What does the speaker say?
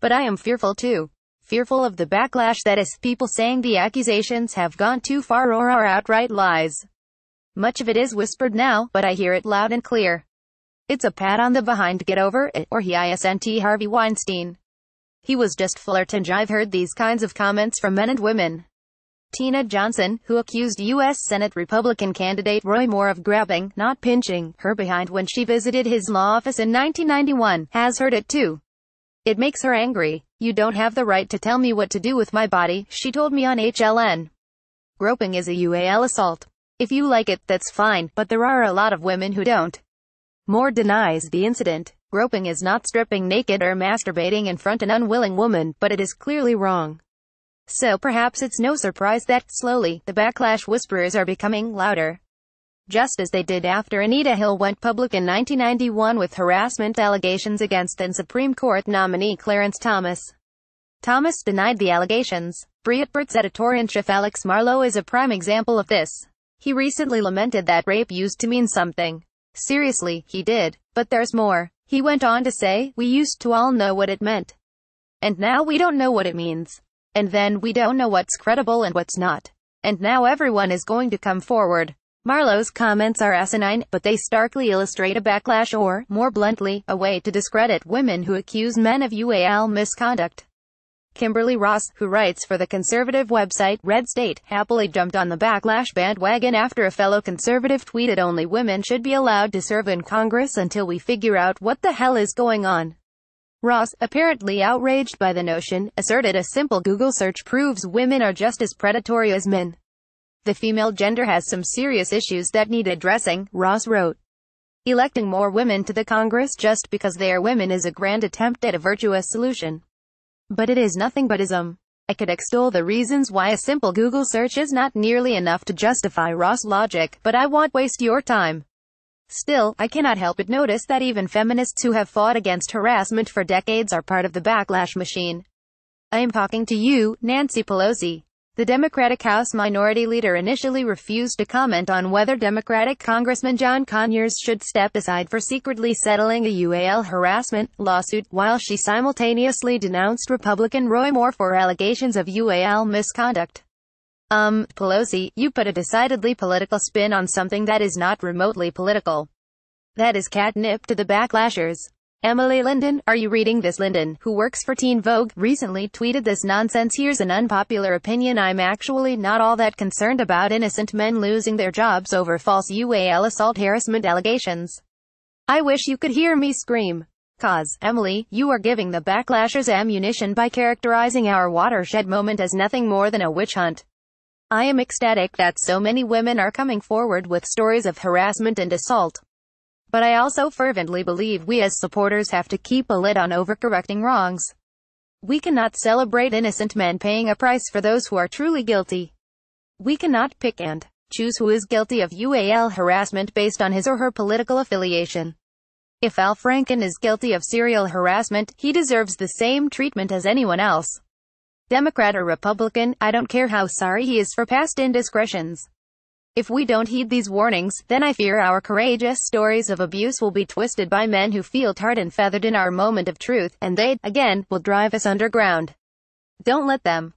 But I am fearful too. Fearful of the backlash that is, people saying the accusations have gone too far or are outright lies. Much of it is whispered now, but I hear it loud and clear. It's a pat on the behind, get over it, or he isn't Harvey Weinstein. He was just flirting. I've heard these kinds of comments from men and women. Tina Johnson, who accused U.S. Senate Republican candidate Roy Moore of grabbing, not pinching, her behind when she visited his law office in 1991, has heard it too. It makes her angry. "You don't have the right to tell me what to do with my body," she told me on HLN. Groping is a UAL assault. If you like it, that's fine, but there are a lot of women who don't. Moore denies the incident. Groping is not stripping naked or masturbating in front of an unwilling woman, but it is clearly wrong. So perhaps it's no surprise that, slowly, the backlash whisperers are becoming louder. Just as they did after Anita Hill went public in 1991 with harassment allegations against then Supreme Court nominee Clarence Thomas. Thomas denied the allegations. Breitbart's editor-in-chief Alex Marlow is a prime example of this. He recently lamented that rape used to mean something. Seriously, he did. But there's more. He went on to say, "We used to all know what it meant. And now we don't know what it means. And then we don't know what's credible and what's not. And now everyone is going to come forward." Marlow's comments are asinine, but they starkly illustrate a backlash or, more bluntly, a way to discredit women who accuse men of UAL misconduct. Kimberly Ross, who writes for the conservative website Red State, happily jumped on the backlash bandwagon after a fellow conservative tweeted only women should be allowed to serve in Congress until we figure out what the hell is going on. Ross, apparently outraged by the notion, asserted a simple Google search proves women are just as predatory as men. "The female gender has some serious issues that need addressing," Ross wrote. "Electing more women to the Congress just because they are women is a grand attempt at a virtuous solution. But it is nothing but ism." I could extol the reasons why a simple Google search is not nearly enough to justify Ross' logic, but I won't waste your time. Still, I cannot help but notice that even feminists who have fought against harassment for decades are part of the backlash machine. I am talking to you, Nancy Pelosi. The Democratic House Minority Leader initially refused to comment on whether Democratic Congressman John Conyers should step aside for secretly settling a UAL harassment lawsuit, while she simultaneously denounced Republican Roy Moore for allegations of UAL misconduct. Pelosi, you put a decidedly political spin on something that is not remotely political. That is catnip to the backlashers. Emily Linden, are you reading this? Linden, who works for Teen Vogue, recently tweeted this nonsense. "Here's an unpopular opinion. I'm actually not all that concerned about innocent men losing their jobs over false UAL assault harassment allegations. I wish you could hear me scream. 'Cause, Emily, you are giving the backlashers ammunition by characterizing our watershed moment as nothing more than a witch hunt. I am ecstatic that so many women are coming forward with stories of harassment and assault. But I also fervently believe we as supporters have to keep a lid on overcorrecting wrongs. We cannot celebrate innocent men paying a price for those who are truly guilty. We cannot pick and choose who is guilty of UAL harassment based on his or her political affiliation. If Al Franken is guilty of serial harassment, he deserves the same treatment as anyone else. Democrat or Republican, I don't care how sorry he is for past indiscretions. If we don't heed these warnings, then I fear our courageous stories of abuse will be twisted by men who feel tarred and feathered in our moment of truth, and they, again, will drive us underground. Don't let them.